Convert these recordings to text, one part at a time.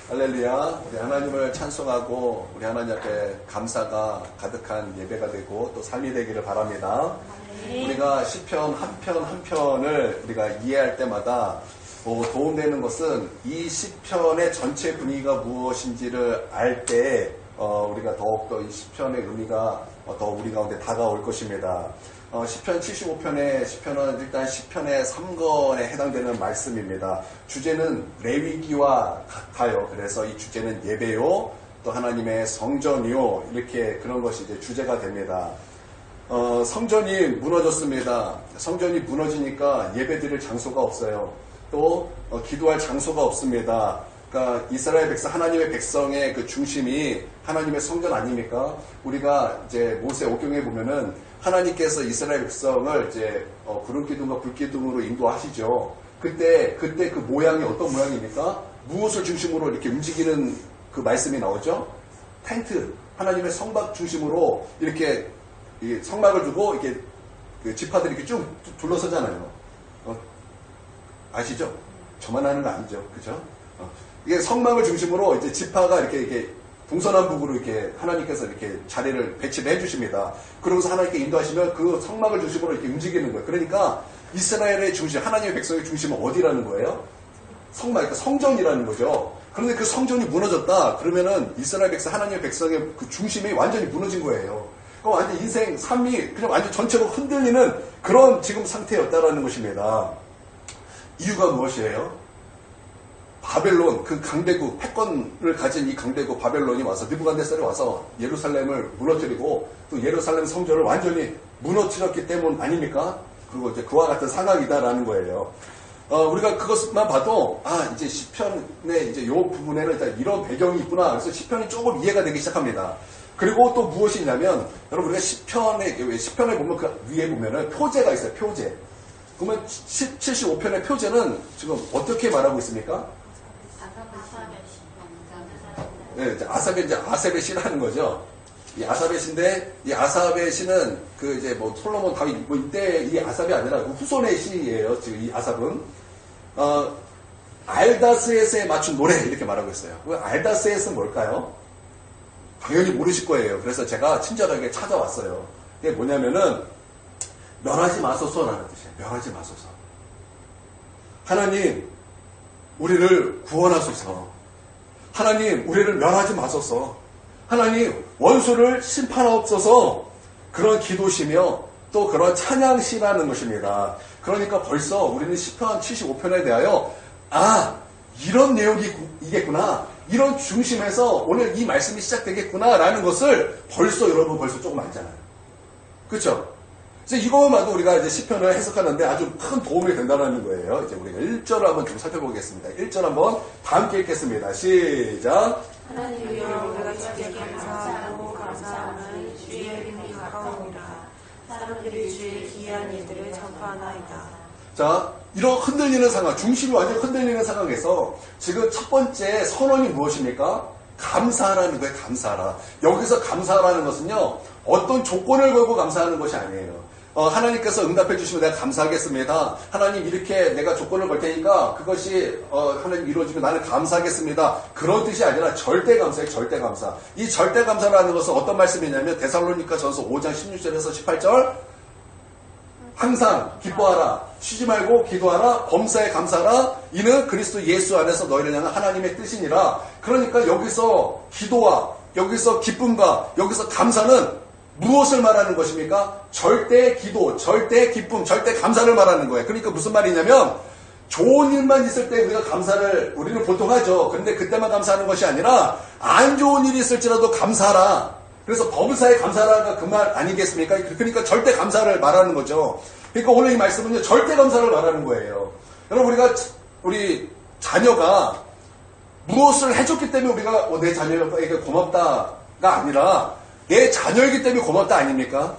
할렐루야. 우리 하나님을 찬송하고 우리 하나님 앞에 감사가 가득한 예배가 되고 또 삶이 되기를 바랍니다. 우리가 시편 한 편 한 편을 우리가 이해할 때마다 도움되는 것은 이 시편의 전체 분위기가 무엇인지를 알 때 우리가 더욱더 이 시편의 의미가 더 우리 가운데 다가올 것입니다. 시편 75편의 시편은 일단 시편의 3권에 해당되는 말씀입니다. 주제는 레위기와 같아요. 그래서 이 주제는 예배요, 또 하나님의 성전이요, 이렇게 그런 것이 이제 주제가 됩니다. 성전이 무너졌습니다. 성전이 무너지니까 예배드릴 장소가 없어요. 또 기도할 장소가 없습니다. 그러니까 이스라엘 백성, 하나님의 백성의 그 중심이 하나님의 성전 아닙니까? 우리가 이제 모세 오경에 보면은 하나님께서 이스라엘 백성을 이제 구름 기둥과 불 기둥으로 인도하시죠. 그때 그 모양이 어떤 모양입니까? 무엇을 중심으로 이렇게 움직이는 그 말씀이 나오죠? 텐트, 하나님의 성막 중심으로 이렇게 성막을 두고 이렇게 그 지파들이 이렇게 쭉 둘러서잖아요. 아시죠? 저만 아는 거 아니죠, 그죠? 이게 성막을 중심으로 이제 지파가 이렇게 동서남북으로 이렇게 하나님께서 이렇게 자리를 배치를 해주십니다. 그러면서 하나님께 인도하시면 그 성막을 중심으로 이렇게 움직이는 거예요. 그러니까 이스라엘의 중심, 하나님의 백성의 중심은 어디라는 거예요? 성막, 그러니까 성전이라는 거죠. 그런데 그 성전이 무너졌다. 그러면은 이스라엘 백성, 하나님의 백성의 그 중심이 완전히 무너진 거예요. 완전 인생, 삶이 그냥 완전 전체로 흔들리는 그런 지금 상태였다라는 것입니다. 이유가 무엇이에요? 바벨론, 그 강대국, 패권을 가진 이 강대국 바벨론이 와서, 느부갓네살이 와서 예루살렘을 무너뜨리고 또 예루살렘 성전을 완전히 무너뜨렸기 때문 아닙니까? 그리고 이제 그와 같은 상황이다라는 거예요. 우리가 그것만 봐도, 이제 시편의 이제 요 부분에는 일단 이런 배경이 있구나. 그래서 시편이 조금 이해가 되기 시작합니다. 그리고 또 무엇이 있냐면, 여러분, 우리가 시편에 보면 그 위에 보면은 표제가 있어요, 표제. 그러면 75편의 표제는 지금 어떻게 말하고 있습니까? 네, 아삽의 시라는 거죠. 이 아삽의 시인데, 이 아삽의 시는 그 이제 뭐 솔로몬, 다윗, 뭐 이때 이 아삽이 아니라 그 후손의 시예요. 지금 이 아삽은. 알다스에스에 맞춘 노래, 이렇게 말하고 있어요. 알다스에스는 뭘까요? 당연히 모르실 거예요. 그래서 제가 친절하게 찾아왔어요. 이게 뭐냐면은, 멸하지 마소서라는 뜻이에요. 멸하지 마소서. 하나님, 우리를 구원하소서. 하나님, 우리를 멸하지 마소서. 하나님, 원수를 심판하옵소서. 그런 기도시며 또 그런 찬양시라는 것입니다. 그러니까 벌써 우리는 시편 75편에 대하여 이런 내용이겠구나. 이런 중심에서 오늘 이 말씀이 시작되겠구나라는 것을 여러분 벌써 조금 알잖아요. 그렇죠? 그래서 이것만도 우리가 이제 시편을 해석하는데 아주 큰 도움이 된다는 거예요. 이제 우리가 1절을 한번 좀 살펴보겠습니다. 1절 한번 다 함께 읽겠습니다. 시작. 하나님이여 우리가 주께 감사하고 감사하는 주의 이름이 가까우니라. 사람들이 주의 기이한 일들을 전파하나이다. 자, 이런 흔들리는 상황, 중심이 완전히 흔들리는 상황에서 지금 첫 번째 선언이 무엇입니까? 감사하라는 거예요. 감사하라. 여기서 감사하라는 것은요, 어떤 조건을 걸고 감사하는 것이 아니에요. 하나님께서 응답해 주시면 내가 감사하겠습니다. 하나님 이렇게 내가 조건을 걸 테니까 그것이 하나님 이루어지면 나는 감사하겠습니다. 그런 뜻이 아니라 절대 감사예요. 절대 감사. 이 절대 감사라는 것은 어떤 말씀이냐면 데살로니가전서 5장 16절에서 18절 항상 기뻐하라. 쉬지 말고 기도하라. 범사에 감사하라. 이는 그리스도 예수 안에서 너희를 향한 하나님의 뜻이니라. 그러니까 여기서 기도와 여기서 기쁨과 여기서 감사는 무엇을 말하는 것입니까? 절대 기도, 절대 기쁨, 절대 감사를 말하는 거예요. 그러니까 무슨 말이냐면 좋은 일만 있을 때 우리는 보통 하죠. 그런데 그때만 감사하는 것이 아니라 안 좋은 일이 있을지라도 감사하라. 그래서 범사에 감사하라가 그 말 아니겠습니까? 그러니까 절대 감사를 말하는 거죠. 그러니까 오늘 이 말씀은요, 절대 감사를 말하는 거예요. 여러분, 우리 자녀가 무엇을 해줬기 때문에 우리가 내 자녀에게 고맙다가 아니라 내 자녀이기 때문에 고맙다 아닙니까?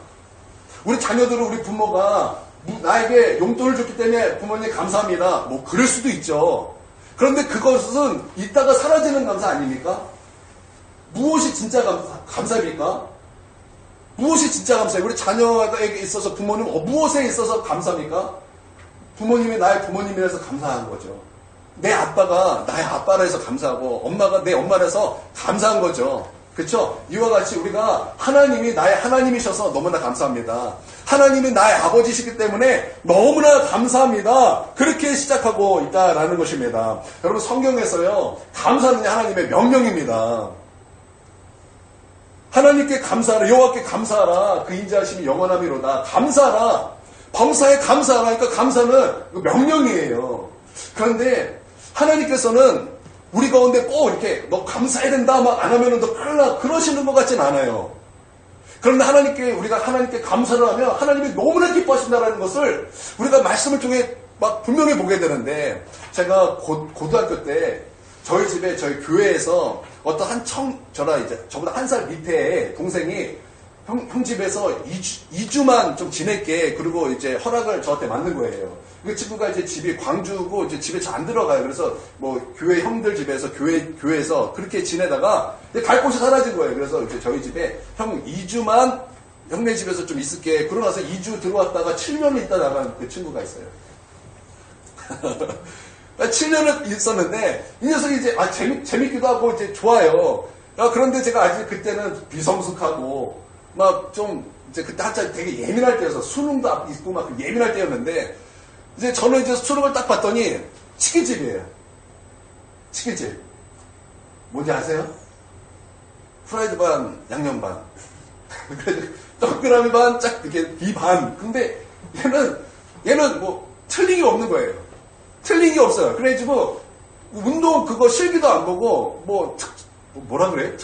우리 자녀들은 우리 부모가 나에게 용돈을 줬기 때문에 부모님 감사합니다. 뭐 그럴 수도 있죠. 그런데 그것은 이따가 사라지는 감사 아닙니까? 무엇이 진짜 감사입니까? 무엇이 진짜 감사해요? 우리 자녀에게 있어서 부모님 무엇에 있어서 감사합니까? 부모님이 나의 부모님이라서 감사한 거죠. 내 아빠가 나의 아빠라 해서 감사하고 엄마가 내 엄마라 해서 감사한 거죠. 그렇죠? 이와 같이 우리가 하나님이 나의 하나님이셔서 너무나 감사합니다. 하나님이 나의 아버지시기 때문에 너무나 감사합니다. 그렇게 시작하고 있다라는 것입니다. 여러분 성경에서요. 감사는 하나님의 명령입니다. 하나님께 감사하라. 여호와께 감사하라. 그 인자하심이 영원함이로다. 감사하라. 범사에 감사하라. 그러니까 감사는 명령이에요. 그런데 하나님께서는 우리 가운데 꼭 이렇게 너 감사해야 된다 막 안 하면은 너 큰일 나 그러시는 것 같진 않아요. 그런데 우리가 하나님께 감사를 하면 하나님이 너무나 기뻐하신다는 것을 우리가 말씀을 통해 막 분명히 보게 되는데 제가 고등학교 때 저희 집에 저희 교회에서 어떤 저보다 한 살 밑에 동생이 형 집에서 2주만 좀 지낼게. 그리고 이제 허락을 저한테 만든 거예요. 그 친구가 이제 집이 광주고 이제 집에 잘 안 들어가요. 그래서 뭐 교회 형들 집에서 교회에서 그렇게 지내다가 갈 곳이 사라진 거예요. 그래서 이제 저희 집에 형 2주만 형네 집에서 좀 있을게. 그러고 나서 2주 들어왔다가 7년을 있다 나간 그 친구가 있어요. 7년을 있었는데 이 녀석이 이제 재밌기도 하고 이제 좋아요. 그런데 제가 아직 그때는 비성숙하고 막 좀 이제 그때 한참 되게 예민할 때여서 수능도 있고 막 예민할 때였는데 이제 저는 이제 수능을 딱 봤더니 치킨집이에요. 치킨집. 뭔지 아세요? 프라이드 반, 양념 반. 그래서 떡그라미 반, 짝 이렇게 비 반. 근데 얘는 뭐 틀린 게 없는 거예요. 틀린 게 없어요. 그래가지고 운동 그거 실기도 안 보고 뭐라 그래?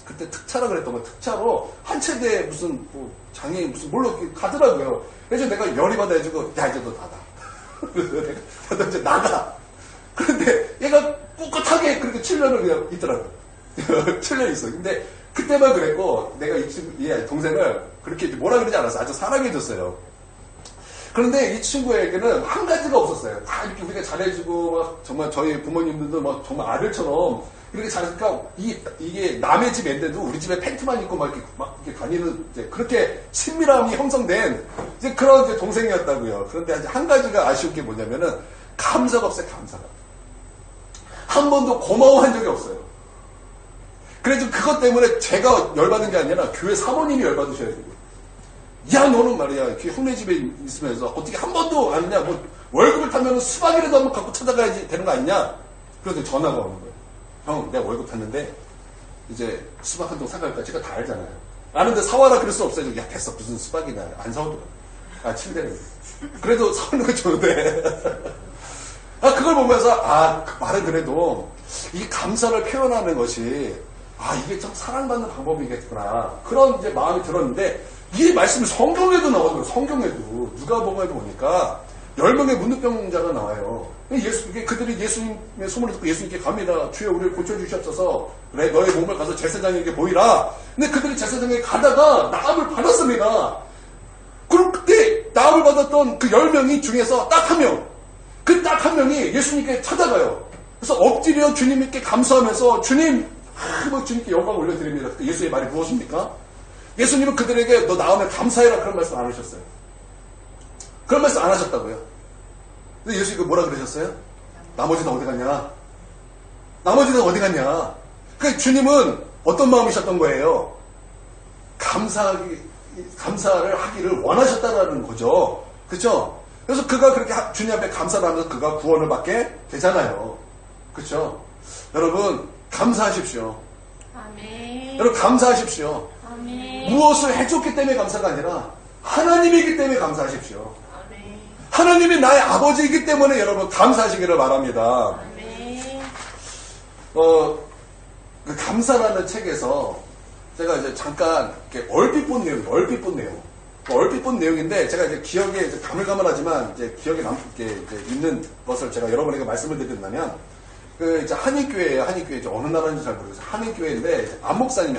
그때 특차라 그랬던 거 특차로 한 체대 무슨 장애인 무슨 뭘로 가더라고요. 그래서 내가 열이 받아가지고 야 이제 너 나가. 그래서 내가 이제 나가. 그런데 얘가 꿋꿋하게 그렇게 7년을 그냥 있더라고요. 7년 있어. 근데 그때만 그랬고 내가 얘 동생을 그렇게 뭐라 그러지 않았어. 아주 사랑해줬어요. 그런데 이 친구에게는 한 가지가 없었어요. 다 이렇게 우리가 잘해주고 막 정말 저희 부모님들도 막 정말 아들처럼 이렇게 잘하니까 이게 남의 집인데도 우리 집에 팬티만 입고 막 이렇게 다니는 이제 그렇게 친밀함이 형성된 이제 그런 이제 동생이었다고요. 그런데 한 가지가 아쉬운 게 뭐냐면은 감사가 없어요. 감사가 한 번도 고마워한 적이 없어요. 그래서 그것 때문에 제가 열받은 게 아니라 교회 사모님이 열받으셔야 되고, 야 너는 말이야 형네 집에 있으면서 어떻게 한 번도 아니냐, 뭐 월급을 타면 수박이라도 한번 갖고 찾아가야지 되는 거 아니냐. 그래서 전화가 오는 거예요. 형 내가 월급 탔는데 이제 수박 한 통 사갈까? 제가 다 알잖아요. 아는데 사와라 그럴 수 없어요. 야 됐어 무슨 수박이나 안 사오더라. 침대는 그래도 사오는 거 좋은데 그걸 보면서 그 말은 그래도 이 감사를 표현하는 것이 이게 참 사랑받는 방법이겠구나 그런 이제 마음이 들었는데, 이 말씀이 성경에도 나오더라고요. 성경에도 누가복음에 보니까 10명의 문둥병자가 나와요. 그들이 예수님의 소문을 듣고 예수님께 갑니다. 주여 우리를 고쳐주시옵소서. 그래 너의 몸을 가서 제사장에게 보이라. 근데 그들이 제사장에게 가다가 나음을 받았습니다. 그럼 그때 나음을 받았던 그 10명이 중에서 딱 한 명, 그 딱 한 명이 예수님께 찾아가요. 그래서 엎드려 주님께 감사하면서 주님 주님께 영광 올려드립니다. 그때 예수의 말이 무엇입니까? 예수님은 그들에게 너 나오면 감사해라 그런 말씀 안 하셨어요. 그런 말씀 안 하셨다고요. 근데 예수님이 뭐라 그러셨어요? 나머지는 어디 갔냐? 나머지는 어디 갔냐? 그러니까 주님은 어떤 마음이셨던 거예요? 감사를 하기를 원하셨다라는 거죠. 그렇죠? 그래서 그가 그렇게 주님 앞에 감사를 하면서 그가 구원을 받게 되잖아요. 그렇죠? 여러분 감사하십시오. 아멘. 여러분 감사하십시오. 아멘. 무엇을 해줬기 때문에 감사가 아니라 하나님이기 때문에 감사하십시오. 아멘. 하나님이 나의 아버지이기 때문에 여러분 감사하시기를 바랍니다. 아멘. 그 감사라는 책에서 제가 이제 잠깐 이렇게 얼핏 본 내용인데 제가 이제 기억에 이제 가물가물하지만 이제 기억에 이제 있는 것을 제가 여러분에게 말씀을 드린다면, 그 이제 한인교회예요. 한인교회 이제 어느 나라인지 잘 모르겠어요. 한인교회인데 안 목사님이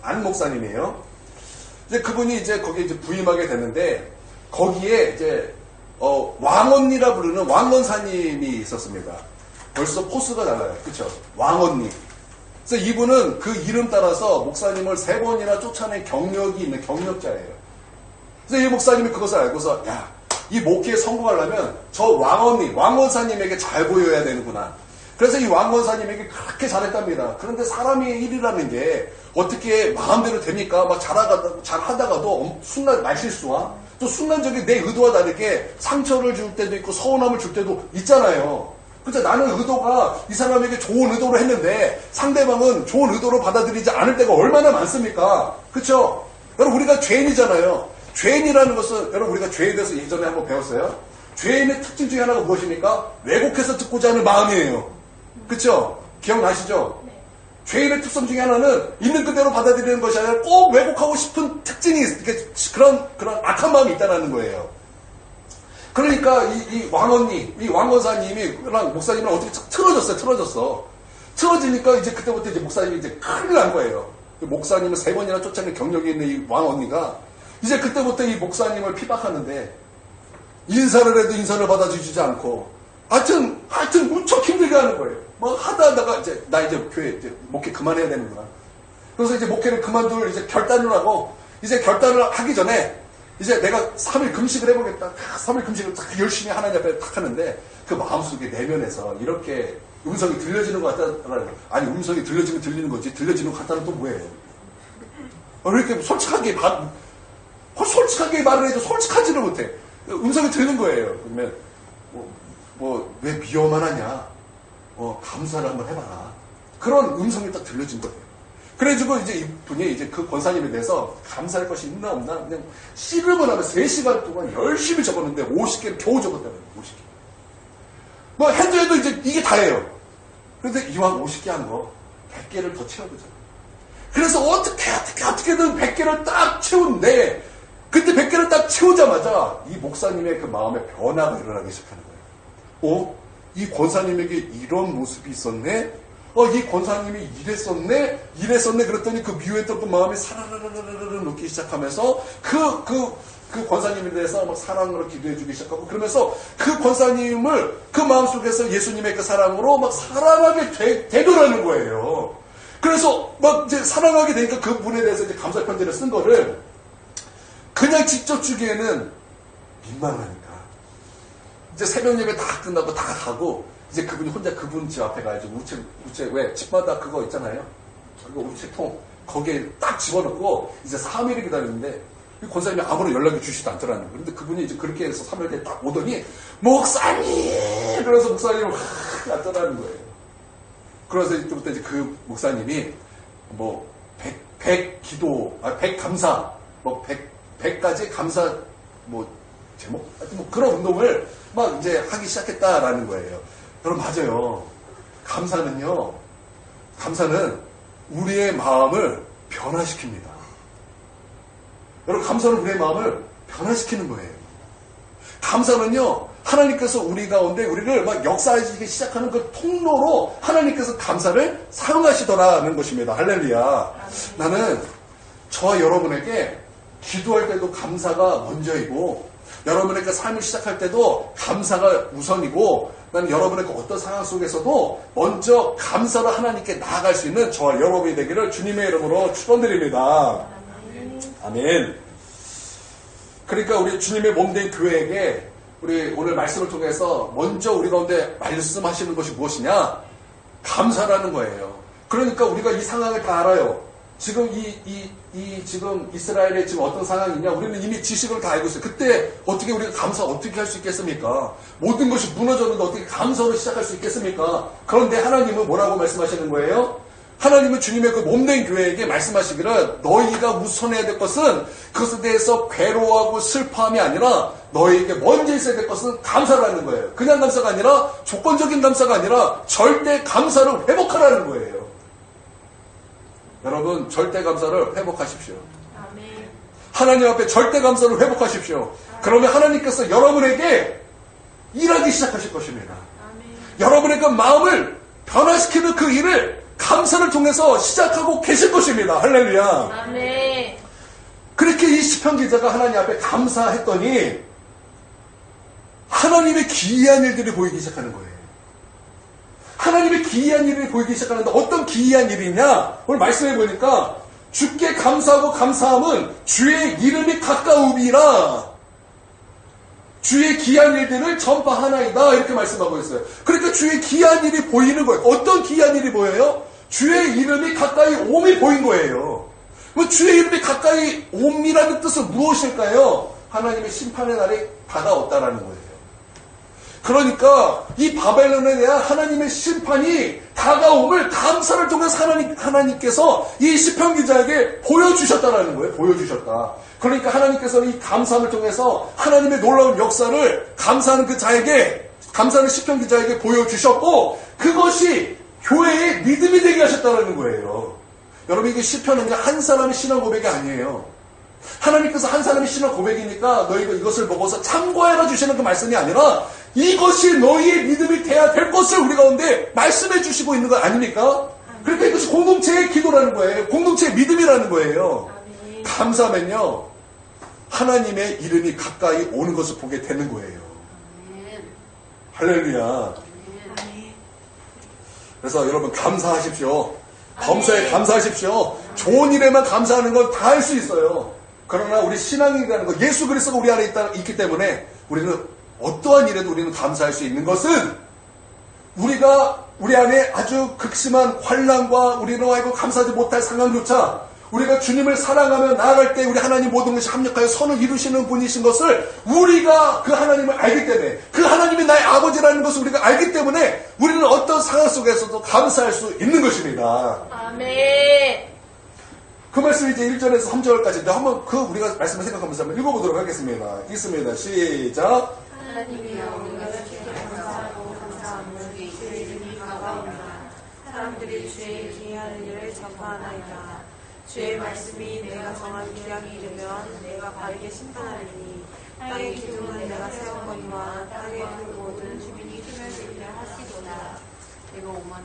안 목사님이에요. 이제 그분이 이제 거기에 이제 부임하게 되는데 거기에 이제 왕언니라 부르는 왕건사님이 있었습니다. 벌써 포스가 달라요. 그렇죠? 왕언니. 그래서 이분은 그 이름 따라서 목사님을 3번이나 쫓아낸 경력이 있는 경력자예요. 그래서 이 목사님이 그것을 알고서 야 이 목회에 성공하려면 저 왕원사님에게 잘 보여야 되는구나. 그래서 이 왕원사님에게 그렇게 잘했답니다. 그런데 사람의 일이라는 게 어떻게 마음대로 됩니까? 막 잘하다가도 순간 말실수와 또 순간적인 내 의도와 다르게 상처를 줄 때도 있고 서운함을 줄 때도 있잖아요. 그렇죠? 나는 의도가 이 사람에게 좋은 의도로 했는데 상대방은 좋은 의도로 받아들이지 않을 때가 얼마나 많습니까? 그렇죠? 여러분 우리가 죄인이잖아요. 죄인이라는 것은 여러분 우리가 죄에 대해서 예전에 한번 배웠어요. 죄인의 특징 중에 하나가 무엇입니까? 왜곡해서 듣고자 하는 마음이에요. 그렇죠? 기억나시죠? 네. 죄인의 특성 중에 하나는 있는 그대로 받아들이는 것이 아니라 꼭 왜곡하고 싶은 특징이 그런 악한 마음이 있다는 거예요. 그러니까 이 왕원사님이 목사님이랑 어떻게 틀어졌어. 틀어지니까 이제 그때부터 이제 목사님이 이제 큰일 난 거예요. 목사님을 3번이나 쫓아낸 경력이 있는 이 왕언니가 이제 그때부터 이 목사님을 피박하는데 인사를 해도 인사를 받아주지 않고 하여튼 무척 힘들게 하는 거예요. 뭐 하다가 나 이제 교회 목회 그만해야 되는구나. 그래서 이제 목회를 그만둘 이제 결단을 하고 이제 결단을 하기 전에 이제 내가 3일 금식을 해보겠다. 3일 금식을 딱 열심히 하나님 앞에 딱 하는데 그 마음속에 내면에서 이렇게 음성이 들려지는 것 같다라는 거. 아니 음성이 들려지면 들리는 거지 들려지는 것 같다는 또 뭐예요? 왜 이렇게 솔직하게 말을 해도 솔직하지를 못해. 음성이 들리는 거예요. 그러면 왜 미워만 하냐? 감사를 한번 해봐라. 그런 음성이 딱 들려진 거예요. 그래가지고 이제 이분이 이제 그 권사님에 대해서 감사할 것이 있나 없나 그냥 씨름을 하면 3시간 동안 열심히 적었는데 50개를 겨우 적었다고요. 50개. 뭐 해도 이제 이게 다예요. 그런데 이왕 50개 한 거 100개를 더 채워보자. 그래서 어떻게든 100개를 딱 채운데 그때 100개를 딱 채우자마자 이 목사님의 그 마음에 변화가 일어나기 시작하는 거예요. 이 권사님에게 이런 모습이 있었네? 이 권사님이 이랬었네? 그랬더니 그 미워했던 그 마음이 사라라라라라 녹기 시작하면서 그 권사님에 대해서 막 사랑으로 기도해주기 시작하고 그러면서 그 권사님을 그 마음속에서 예수님의 그 사랑으로 막 사랑하게 되더라는 거예요. 그래서 막 이제 사랑하게 되니까 그 분에 대해서 이제 감사 편지를 쓴 거를 그냥 직접 주기에는 민망하니까. 이제 새벽 예배 다 끝나고 다 가고 이제 그분이 혼자 그분 집 앞에 가야지 우체 왜 집마다 그거 있잖아요. 그거 우체통 거기에 딱 집어넣고 이제 3일을 기다리는데 권사님이 아무런 연락이 주시지도 않더라는 거예요. 그런데 그분이 이제 그렇게 해서 3일 뒤에 딱 오더니 목사님! 그래서 목사님을 확 왔더라는 거예요. 그래서 이때부터 이제 그 목사님이 뭐 100 감사 100가지 감사 제목? 하여튼 그런 운동을 막 이제 하기 시작했다라는 거예요. 여러분, 맞아요. 감사는 우리의 마음을 변화시킵니다. 여러분, 감사는 우리의 마음을 변화시키는 거예요. 감사는요, 하나님께서 우리 가운데 우리를 막 역사하기 시작하는 그 통로로 하나님께서 감사를 사용하시더라는 것입니다. 할렐루야. 나는 저와 여러분에게 기도할 때도 감사가 먼저이고, 여러분의 삶을 시작할 때도 감사가 우선이고, 나는 여러분의 어떤 상황 속에서도 먼저 감사로 하나님께 나아갈 수 있는 저와 여러분이 되기를 주님의 이름으로 축원드립니다. 아멘. 그러니까 우리 주님의 몸된 교회에게 우리 오늘 말씀을 통해서 먼저 우리 가운데 말씀하시는 것이 무엇이냐? 감사라는 거예요. 그러니까 우리가 이 상황을 다 알아요. 지금 지금 이스라엘에 지금 어떤 상황이냐? 우리는 이미 지식을 다 알고 있어요. 그때 어떻게 우리가 감사 어떻게 할 수 있겠습니까? 모든 것이 무너졌는데 어떻게 감사로 시작할 수 있겠습니까? 그런데 하나님은 뭐라고 말씀하시는 거예요? 하나님은 주님의 그 몸된 교회에게 말씀하시기를 너희가 우선해야 될 것은 그것에 대해서 괴로워하고 슬퍼함이 아니라 너희에게 먼저 있어야 될 것은 감사라는 거예요. 그냥 감사가 아니라 조건적인 감사가 아니라 절대 감사를 회복하라는 거예요. 여러분, 절대 감사를 회복하십시오. 아멘. 하나님 앞에 절대 감사를 회복하십시오. 그러면 하나님께서 여러분에게 일하기 시작하실 것입니다. 아멘. 여러분의 그 마음을 변화시키는 그 일을 감사를 통해서 시작하고 계실 것입니다. 할렐루야. 아멘. 그렇게 이 시편 기자가 하나님 앞에 감사했더니 하나님의 기이한 일들이 보이기 시작하는 거예요. 하나님의 기이한 일이 보이기 시작하는데 어떤 기이한 일이냐? 오늘 말씀해 보니까 주께 감사하고 감사함은 주의 이름이 가까움이라. 주의 귀한 일들을 전파하나이다 이렇게 말씀하고 있어요. 그러니까 주의 귀한 일이 보이는 거예요. 어떤 귀한 일이 보여요? 주의 이름이 가까이 옴이 보인 거예요. 주의 이름이 가까이 옴이라는 뜻은 무엇일까요? 하나님의 심판의 날이 다가왔다라는 거예요. 그러니까 이 바벨론에 대한 하나님의 심판이 다가옴을 감사를 통해서 하나님께서 이 시편 기자에게 보여주셨다라는 거예요. 보여주셨다. 그러니까 하나님께서는 이 감사함을 통해서 하나님의 놀라운 역사를 감사하는 그 자에게, 감사하는 시편 기자에게 보여주셨고, 그것이 교회의 믿음이 되게 하셨다라는 거예요. 여러분, 이게 시편은 그냥 한 사람의 신앙 고백이 아니에요. 하나님께서 한 사람의 신앙 고백이니까 너희가 이것을 보고서 참고해라 주시는 그 말씀이 아니라 이것이 너희의 믿음이 돼야 될 것을 우리 가운데 말씀해 주시고 있는 거 아닙니까? 그러니까 이것이 공동체의 기도라는 거예요. 공동체의 믿음이라는 거예요. 감사하면요, 하나님의 이름이 가까이 오는 것을 보게 되는 거예요. 할렐루야. 그래서 여러분 감사하십시오. 범사에 감사하십시오. 좋은 일에만 감사하는 건 다 할 수 있어요. 그러나 우리 신앙이라는 거, 예수 그리스도가 우리 안에 있기 때문에 우리는 어떠한 일에도 우리는 감사할 수 있는 것은 우리가 우리 안에 아주 극심한 환난과 우리로 하여금 감사하지 못할 상황조차 우리가 주님을 사랑하며 나아갈 때 우리 하나님 모든 것이 합력하여 선을 이루시는 분이신 것을 우리가 그 하나님을 알기 때문에, 그 하나님이 나의 아버지라는 것을 우리가 알기 때문에 우리는 어떤 상황 속에서도 감사할 수 있는 것입니다. 아멘. 그 말씀이 이제 1절에서 3절까지 한번 그 우리가 말씀을 생각하면서 한번 읽어보도록 하겠습니다. 읽습니다. 시작. 하나님이여, 우리가 주께 감사하고 감사함은 주의 이름이 가까우니라. 사람들이 주의 귀한 일을 전파하나이다. 주의 말씀이 내가 정한 기약이 이르면 내가 바르게 심판하리니 땅의 기둥은 내가 세웠거니와 땅의 그 모든 주민이 힘을 하시도다. 내가 5만.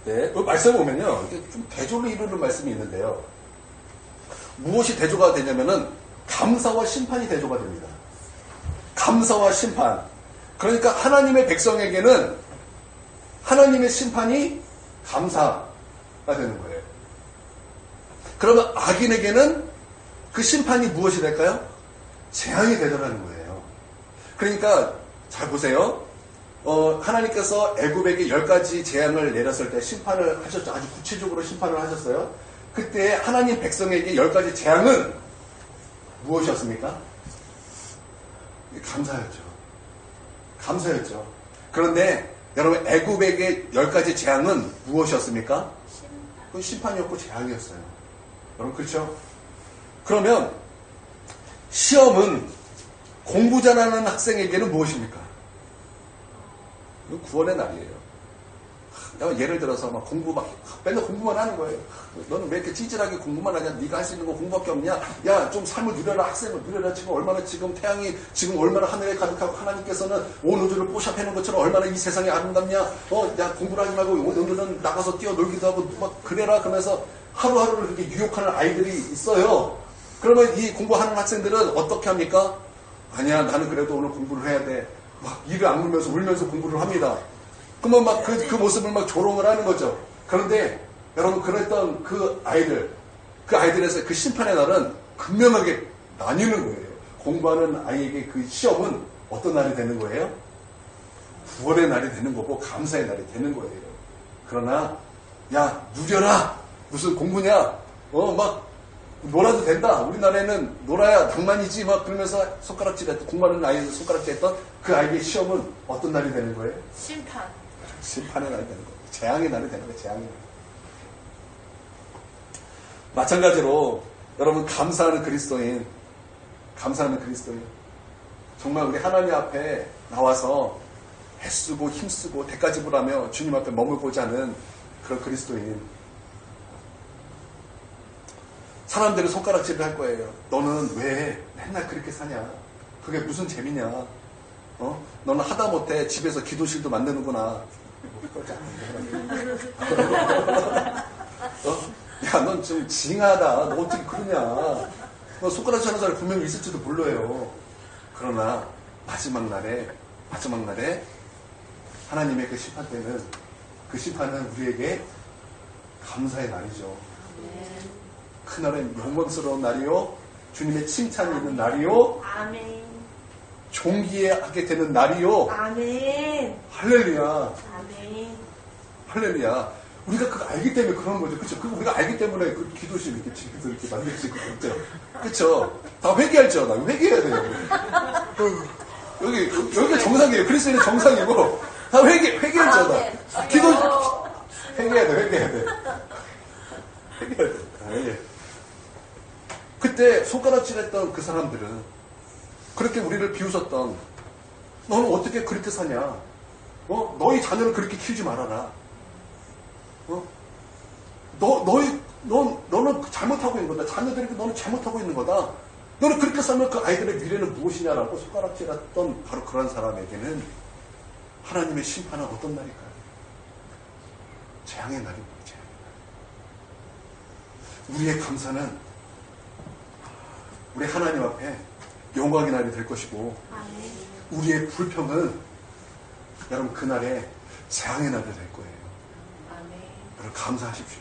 네, 그 말씀 보면요, 이게 좀 대조를 이루는 말씀이 있는데요. 무엇이 대조가 되냐면은 감사와 심판이 대조가 됩니다. 감사와 심판. 그러니까 하나님의 백성에게는 하나님의 심판이 감사가 되는 거예요. 그러면 악인에게는 그 심판이 무엇이 될까요? 재앙이 되더라는 거예요. 그러니까 잘 보세요. 하나님께서 애굽에게 10가지 재앙을 내렸을 때 심판을 하셨죠. 아주 구체적으로 심판을 하셨어요. 그때 하나님 백성에게 10가지 재앙은 무엇이었습니까? 감사였죠. 감사였죠. 그런데 여러분, 애굽에게 10가지 재앙은 무엇이었습니까? 그건 심판이었고 재앙이었어요. 여러분, 그렇죠? 그러면 시험은 공부 잘하는 학생에게는 무엇입니까? 이건 구원의 날이에요. 예를 들어서 막 공부 맨날 공부만 하는 거예요. 너는 왜 이렇게 찌질하게 공부만 하냐? 네가 할 수 있는 거 공부밖에 없냐? 야, 좀 삶을 누려라. 학생을 누려라. 지금 태양이 지금 얼마나 하늘에 가득하고 하나님께서는 온 우주를 뽀샵해놓은 것처럼 얼마나 이 세상이 아름답냐? 야, 공부를 하지 말고 오늘은 나가서 뛰어놀기도 하고 막 그래라. 그러면서 하루하루를 그렇게 유혹하는 아이들이 있어요. 그러면 이 공부하는 학생들은 어떻게 합니까? 아니야, 나는 그래도 오늘 공부를 해야 돼. 막 이를 악물면서 울면서 공부를 합니다. 그러면 막 그 모습을 막 조롱을 하는 거죠. 그런데 여러분, 그랬던 그 아이들에서 그 심판의 날은 분명하게 나뉘는 거예요. 공부하는 아이에게 그 시험은 어떤 날이 되는 거예요? 구원의 날이 되는 거고 감사의 날이 되는 거예요. 그러나 야, 누려라. 무슨 공부냐? 막 놀아도 된다. 우리나라에는 놀아야 낭만이지. 막 그러면서 손가락질했던, 공부하는 아이들 손가락질했던 그 아이의 시험은 어떤 날이 되는 거예요? 심판의 날이 되는 거예요. 재앙의 날이 되는 거예요. 재앙의 날. 마찬가지로 여러분, 감사하는 그리스도인, 정말 우리 하나님 앞에 나와서 애쓰고 힘쓰고 대가지불하며 주님 앞에 머물고자 하는 그런 그리스도인, 사람들은 손가락질을 할 거예요. 너는 왜 맨날 그렇게 사냐? 그게 무슨 재미냐? 너는 하다못해 집에서 기도실도 만드는구나. 야, 넌 좀 징하다. 너 어떻게 그러냐? 너 손가락질 하는 사람이 분명히 있을지도 몰라요. 그러나 마지막 날에 하나님의 그 심판 때는, 그 심판은 우리에게 감사의 날이죠. 그날은 영광스러운 날이요, 주님의 칭찬이 있는 날이요, 아멘. 존귀하게 되는 날이요. 아멘. 할렐루야. 아멘. 할렐루야. 우리가 그거 알기 때문에 그런 거죠. 그쵸? 그거 우리가 알기 때문에 그 기도실 이렇게 집에서 이렇게 만들어지고 그죠? 그쵸? 다 회개할죠. 나 회개해야 돼요. 여기가 정상이에요. 그리스도인은 정상이고, 다 회개했잖아. 기도, 회개해야 돼. 회개해야 돼. 예. 그때 손가락질했던 그 사람들은, 그렇게 우리를 비웃었던, 너는 어떻게 그렇게 사냐? 너희 자녀를 그렇게 키우지 말아라. 너는 잘못하고 있는 거다. 자녀들에게 너는 잘못하고 있는 거다. 너는 그렇게 살면 그 아이들의 미래는 무엇이냐라고 손가락질했던 바로 그런 사람에게는 하나님의 심판은 어떤 날일까요? 재앙의 날입니다. 우리의 감사는 우리 하나님 앞에 영광의 날이 될 것이고, 우리의 불평은 여러분 그날에 재앙의 날이 될 거예요. 여러분 감사하십시오.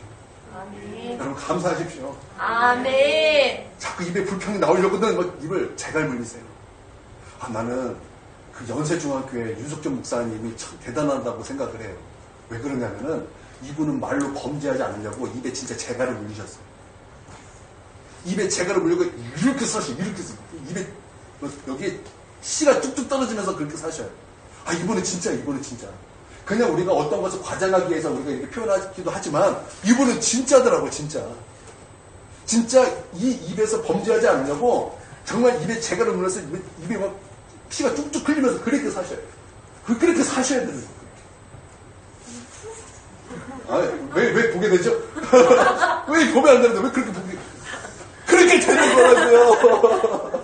아멘. 여러분 감사하십시오. 아멘. 자꾸 입에 불평이 나오려거든 입을 제갈 물리세요. 나는 그 연세중앙교회 윤석준 목사님이 참 대단하다고 생각을 해요. 왜 그러냐면은 이분은 말로 범죄하지 않으려고 입에 진짜 제갈을 물리셨어요. 입에 제갈을 물리고 이렇게 사셔. 이렇게 써. 입에 여기 씨가 뚝뚝 떨어지면서 그렇게 사셔요. 이분은 진짜. 그냥 우리가 어떤 것을 과장하기 위해서 우리가 이렇게 표현하기도 하지만 이분은 진짜더라고. 진짜 이 입에서 범죄하지 않으려고 정말 입에 제갈을 물려서 입에 막 피가 뚝뚝 흘리면서 그렇게 사셔요. 그렇게 사셔야 되는 거예요. 왜 보게 되죠? 왜 보면 안 되는데 왜 그렇게 보게 그렇게 되는 거라고요.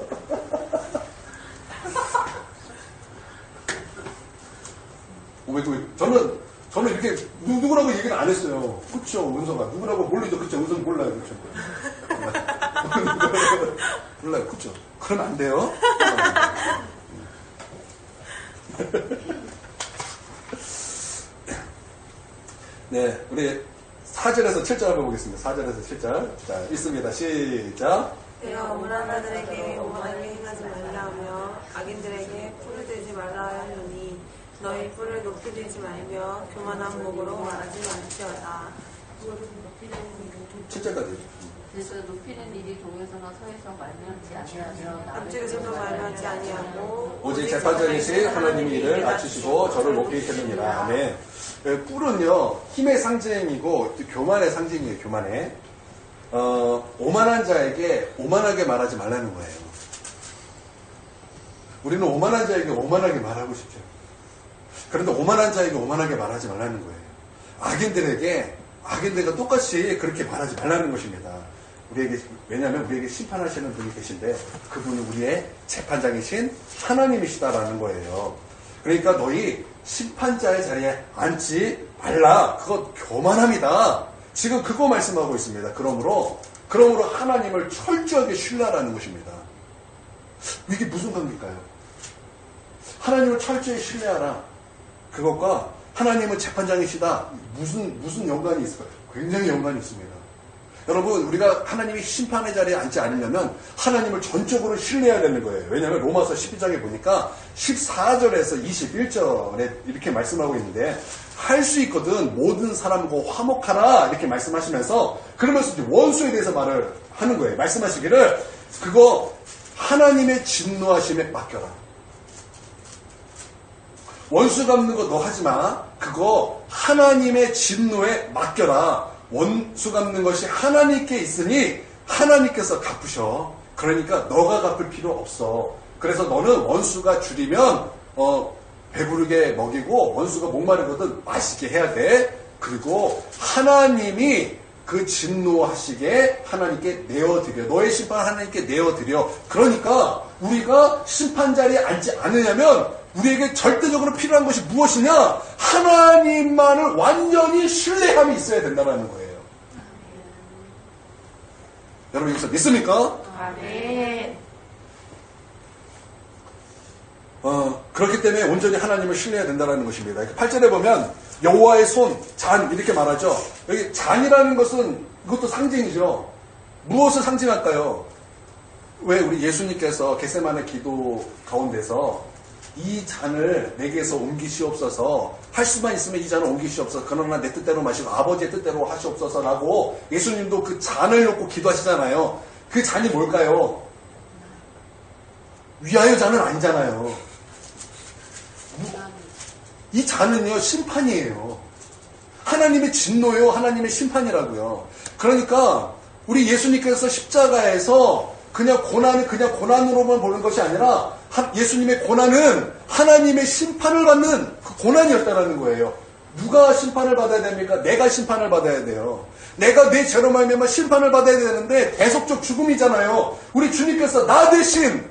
저는 이렇게 누구라고 얘기는 안 했어요. 그쵸, 은성아. 누구라고 모르죠. 그쵸, 은성 몰라요. 그쵸. 몰라요. 그쵸. 그러면 안 돼요. 네, 우리 4절에서 7절 한번 보겠습니다. 4절에서 7절. 자, 읽습니다. 시작. 내가 오만한 자들에게 오만하게 행하지 말라 하며 악인들에게 뿔을 들지 말라 하노니 너희 뿔을 높이 들지 말며 교만한 목으로 말하지 말지어다. 7절까지. 그래서 높이는 일이 동에서나 서에서 말미암지 아니하며 남쪽에서도 말하지 아니하고 오직 재판장이신 하나님이 이를 낮추시고 저를 높이 하느니라. 아멘. 뿔은요 힘의 상징이고 교만의 상징이에요. 교만의 오만한 자에게 오만하게 말하지 말라는 거예요. 우리는 오만한 자에게 오만하게 말하고 싶죠. 그런데 오만한 자에게 오만하게 말하지 말라는 거예요. 악인들과 똑같이 그렇게 말하지 말라는 것입니다. 왜냐하면 우리에게 심판하시는 분이 계신데 그분이 우리의 재판장이신 하나님이시다라는 거예요. 그러니까 너희 심판자의 자리에 앉지 말라. 그거 교만함이다. 지금 그거 말씀하고 있습니다. 그러므로 하나님을 철저하게 신뢰하라는 것입니다. 이게 무슨 관계일까요? 하나님을 철저히 신뢰하라. 그것과 하나님은 재판장이시다. 무슨 연관이 있을까요? 굉장히 연관이 있습니다. 여러분, 우리가 하나님이 심판의 자리에 앉지 않으려면 하나님을 전적으로 신뢰해야 되는 거예요. 왜냐하면 로마서 12장에 보니까 14절에서 21절에 이렇게 말씀하고 있는데 할 수 있거든 모든 사람과 화목하라 이렇게 말씀하시면서 그러면서 이제 원수에 대해서 말을 하는 거예요. 말씀하시기를 그거 하나님의 진노하심에 맡겨라. 원수 갚는 거 너 하지 마. 그거 하나님의 진노에 맡겨라. 원수 갚는 것이 하나님께 있으니 하나님께서 갚으셔. 그러니까 너가 갚을 필요 없어. 그래서 너는 원수가 줄이면 배부르게 먹이고 원수가 목마르거든 맛있게 해야 돼. 그리고 하나님이 그 진노하시게 하나님께 내어드려. 너의 심판 하나님께 내어드려. 그러니까 우리가 심판 자리에 앉지 않으려면 우리에게 절대적으로 필요한 것이 무엇이냐? 하나님만을 완전히 신뢰함이 있어야 된다는 거예요. 여러분 여기서 믿습니까? 아멘. 그렇기 때문에 온전히 하나님을 신뢰해야 된다는 것입니다. 8절에 보면 여호와의 손, 잔 이렇게 말하죠. 여기 잔이라는 것은 이것도 상징이죠. 무엇을 상징할까요? 왜 우리 예수님께서 겟세마네 기도 가운데서 이 잔을 내게서 옮기시옵소서, 할 수만 있으면 이 잔을 옮기시옵소서, 그러나 내 뜻대로 마시고 아버지의 뜻대로 하시옵소서라고 예수님도 그 잔을 놓고 기도하시잖아요. 그 잔이 뭘까요? 위하여 잔은 아니잖아요. 이 잔은요, 심판이에요. 하나님의 진노예요. 하나님의 심판이라고요. 그러니까 우리 예수님께서 십자가에서 그냥 고난을 그냥 고난으로만 보는 것이 아니라 예수님의 고난은 하나님의 심판을 받는 그 고난이었다는 거예요. 누가 심판을 받아야 됩니까? 내가 심판을 받아야 돼요. 내가 내 죄로 말미암아 심판을 받아야 되는데 대속적 죽음이잖아요. 우리 주님께서 나 대신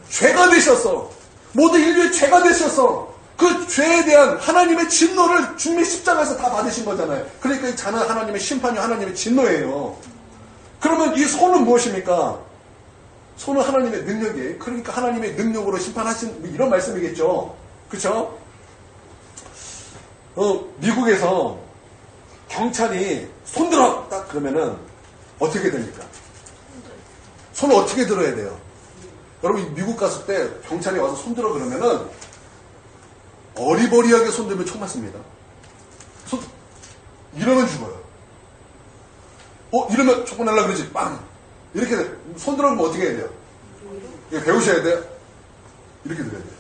죄가 되셨어. 모두 인류의 죄가 되셨어. 그 죄에 대한 하나님의 진노를 주님의 십자가에서 다 받으신 거잖아요. 그러니까 이 잔은 하나님의 심판이 하나님의 진노예요. 그러면 이 손은 무엇입니까? 손은 하나님의 능력이에요. 그러니까 하나님의 능력으로 심판하신 이런 말씀이겠죠. 그렇죠? 미국에서 경찰이 손 들어! 딱 그러면은 어떻게 됩니까? 손을 어떻게 들어야 돼요? 여러분 미국 갔을 때 경찰이 와서 손 들어 그러면은 어리버리하게 손 들면 총 맞습니다. 이러면 죽어요. 이러면 총 날라 그러지. 빵! 이렇게 돼. 손 들어보면 어떻게 해야 돼요? 이거 배우셔야 돼요. 이렇게 들어야 돼요.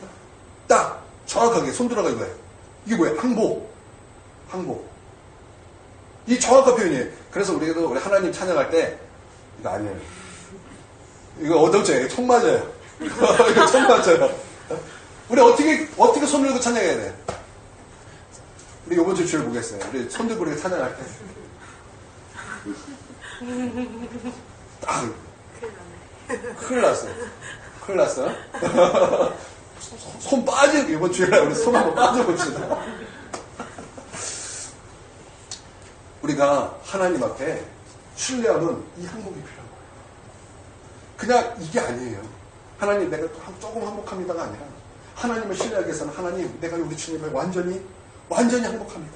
딱 정확하게 손 들어가 이거예요. 이게 뭐예요? 항복. 이 정확한 표현이에요. 그래서 우리도 우리 하나님 찬양할 때 이거 아니에요. 이거 어렵죠? 총 맞아요. 이거 총 맞아요. 우리 어떻게 손 들고 찬양해야 돼? 우리 이번 주 주일 보겠어요. 우리 손 들고 우리가 찬양할 때. 큰일 났어요. 손 빠지고 이번 주일에 우리 손 한번 빠져봅시다. 우리가 하나님 앞에 신뢰하면 이 항복이 필요한 거예요. 그냥 이게 아니에요. 하나님 내가 조금 항복합니다가 아니라 하나님을 신뢰하기 위해서는 하나님 내가 우리 주님을 완전히 항복합니다.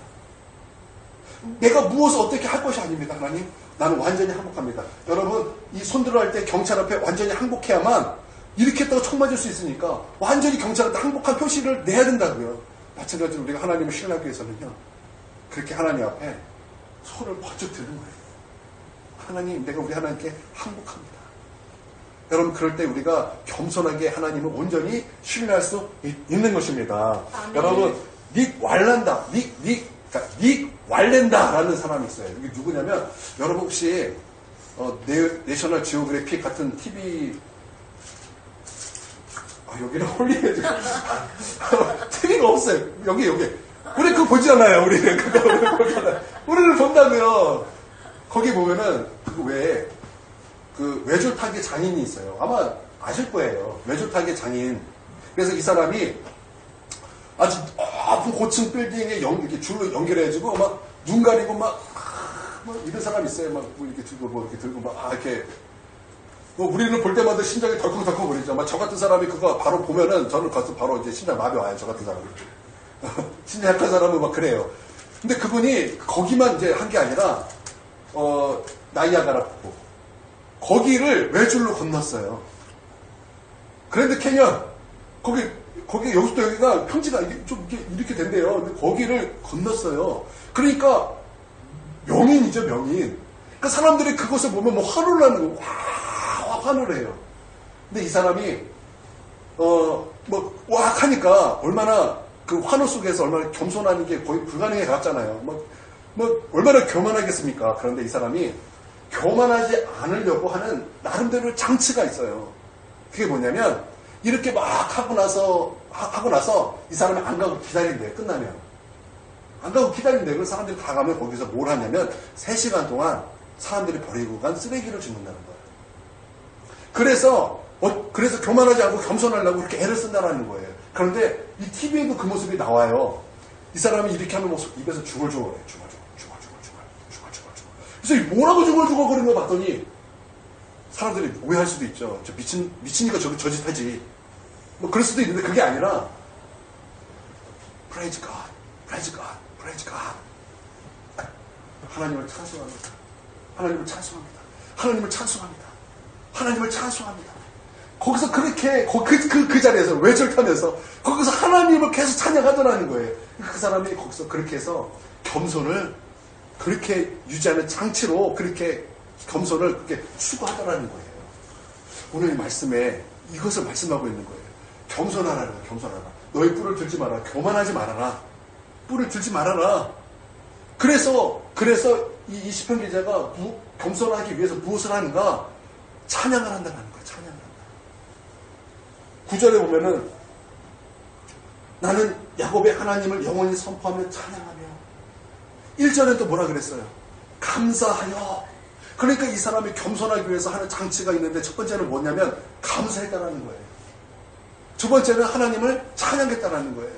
내가 무엇을 어떻게 할 것이 아닙니다. 하나님 나는 완전히 항복합니다. 여러분 이 손들어 할 때 경찰 앞에 완전히 항복해야만 이렇게 했다가 총 맞을 수 있으니까 완전히 경찰한테 항복한 표시를 내야 된다고요. 마찬가지로 우리가 하나님을 신뢰하기 위해서는요. 그렇게 하나님 앞에 손을 번쩍 드는 거예요. 하나님 내가 우리 하나님께 항복합니다. 여러분 그럴 때 우리가 겸손하게 하나님을 온전히 신뢰할 수 있는 것입니다. 아멘. 여러분 닉 왈렌다라는 사람이 있어요. 이게 누구냐면 여러분 혹시 내셔널 지오그래픽 같은 TV 여기는 홀리해도 TV가 없어요. 여기 우리 그거 보잖아요. 우리는 그거 보잖아요. 우리는 본다고요. 거기 보면은 그거 왜 그 외줄타기 장인이 있어요. 아마 아실 거예요. 외줄타기 장인. 그래서 이 사람이 아주 높은 고층 빌딩에 이렇게 줄로 연결해가지고 막 눈 가리고 막 이런 사람 있어요. 막 이렇게 들고 막 이렇게 우리는 볼 때마다 심장이 덜컹덜컹 거리죠. 막 저 같은 사람이 그거 바로 보면은 저는 가서 바로 이제 심장 마비 와요. 저 같은 사람이. 심장 약한 사람은 막 그래요. 근데 그분이 거기만 이제 한 게 아니라 나이아가라 폭포 거기를 외줄로 건넜어요. 그랜드 캐년 거기 여기부터 여기가 평지가 좀 이렇게 된대요. 근데 거기를 건넜어요. 그러니까 명인이죠, 명인. 그러니까 사람들이 그것을 보면 뭐 화를 나는 거, 화를 해요. 근데 이 사람이 왁 하니까 얼마나 그 환호 속에서 얼마나 겸손한 게 거의 불가능해 갔잖아요. 얼마나 교만하겠습니까? 그런데 이 사람이 교만하지 않으려고 하는 나름대로 장치가 있어요. 그게 뭐냐면 이렇게 막 하고 나서 이 사람이 안 가고 기다린대요. 끝나면. 안 가고 기다린대요. 그래서 사람들이 다 가면 거기서 뭘 하냐면 3시간 동안 사람들이 버리고 간 쓰레기를 줍는다는 거예요. 그래서 교만하지 않고 겸손하려고 이렇게 애를 쓴다는 거예요. 그런데 이 TV에도 그 모습이 나와요. 이 사람이 이렇게 하는 모습, 입에서 중얼중얼해요. 중얼. 그래서 뭐라고 중얼중얼거리는 거 봤더니 사람들이 오해할 수도 있죠. 저 미치니까 저짓 하지. 그럴 수도 있는데 그게 아니라 Praise God, Praise God, Praise God. 하나님을 찬송합니다. 하나님을 찬송합니다. 하나님을 찬송합니다. 하나님을 찬송합니다. 거기서 그렇게 그 자리에서 외절타면서 거기서 하나님을 계속 찬양하더라는 거예요. 그 사람이 거기서 그렇게 해서 겸손을 그렇게 유지하는 장치로 그렇게 겸손을 그렇게 추구하더라는 거예요. 오늘 이 말씀에 이것을 말씀하고 있는 거예요. 겸손하라는 거예요. 겸손하라. 너희 뿔을 들지 마라. 교만하지 말아라. 뿔을 들지 말아라. 그래서 이 시편 기자가 겸손하기 위해서 무엇을 하는가? 찬양을 한다는 거예요. 찬양을 한다. 9절에 보면은 나는 야곱의 하나님을 영원히 선포하며 찬양하며 1절에 또 뭐라 그랬어요? 감사하여. 그러니까 이 사람이 겸손하기 위해서 하는 장치가 있는데 첫 번째는 뭐냐면 감사했다라는 거예요. 두 번째는 하나님을 찬양했다라는 거예요.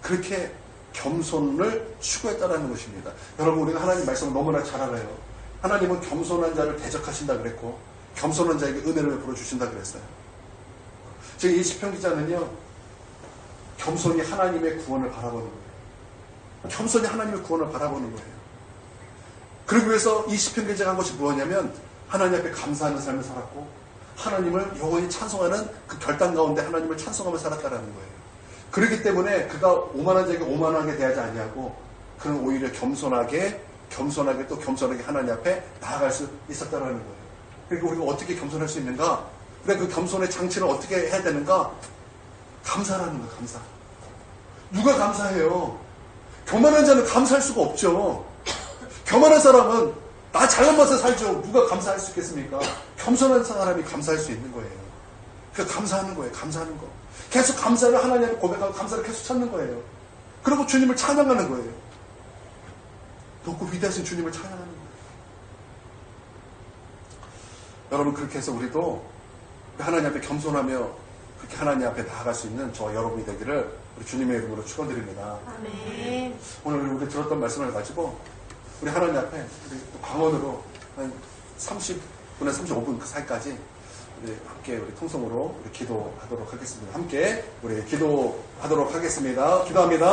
그렇게 겸손을 추구했다라는 것입니다. 여러분 우리가 하나님 말씀을 너무나 잘 알아요. 하나님은 겸손한 자를 대적하신다 그랬고 겸손한 자에게 은혜를 베풀어 주신다 그랬어요. 지금 이 시편 기자는요. 겸손히 하나님의 구원을 바라보는 거예요. 겸손히 하나님의 구원을 바라보는 거예요. 그러기 위해서 이 시편 기자가 한 것이 무엇이냐면 하나님 앞에 감사하는 삶을 살았고 하나님을 영원히 찬송하는 그 결단 가운데 하나님을 찬송하며 살았다는 거예요. 그렇기 때문에 그가 오만한 자에게 오만하게 대하지 아니하고 그는 오히려 겸손하게 하나님 앞에 나아갈 수 있었다는 거예요. 그러니까 우리가 어떻게 겸손할 수 있는가? 그러니까 그 겸손의 장치를 어떻게 해야 되는가? 감사라는 거예요. 감사. 누가 감사해요? 교만한 자는 감사할 수가 없죠. 교만한 사람은 나 잘난 맛에 살죠. 누가 감사할 수 있겠습니까? 겸손한 사람이 감사할 수 있는 거예요. 그러니까 감사하는 거예요. 감사하는 거. 계속 감사를 하나님께 고백하고 감사를 계속 찾는 거예요. 그리고 주님을 찬양하는 거예요. 높고 위대하신 주님을 찬양하는 거예요. 여러분 그렇게 해서 우리도 하나님 앞에 겸손하며 그렇게 하나님 앞에 나아갈 수 있는 저와 여러분이 되기를 우리 주님의 이름으로 축원드립니다. 아멘. 오늘 우리 들었던 말씀을 가지고 우리 하나님 앞에 우리 광원으로 한 30분에서 35분 그 사이까지 우리 함께 우리 통성으로 우리 기도하도록 하겠습니다. 함께 우리 기도하도록 하겠습니다. 기도합니다.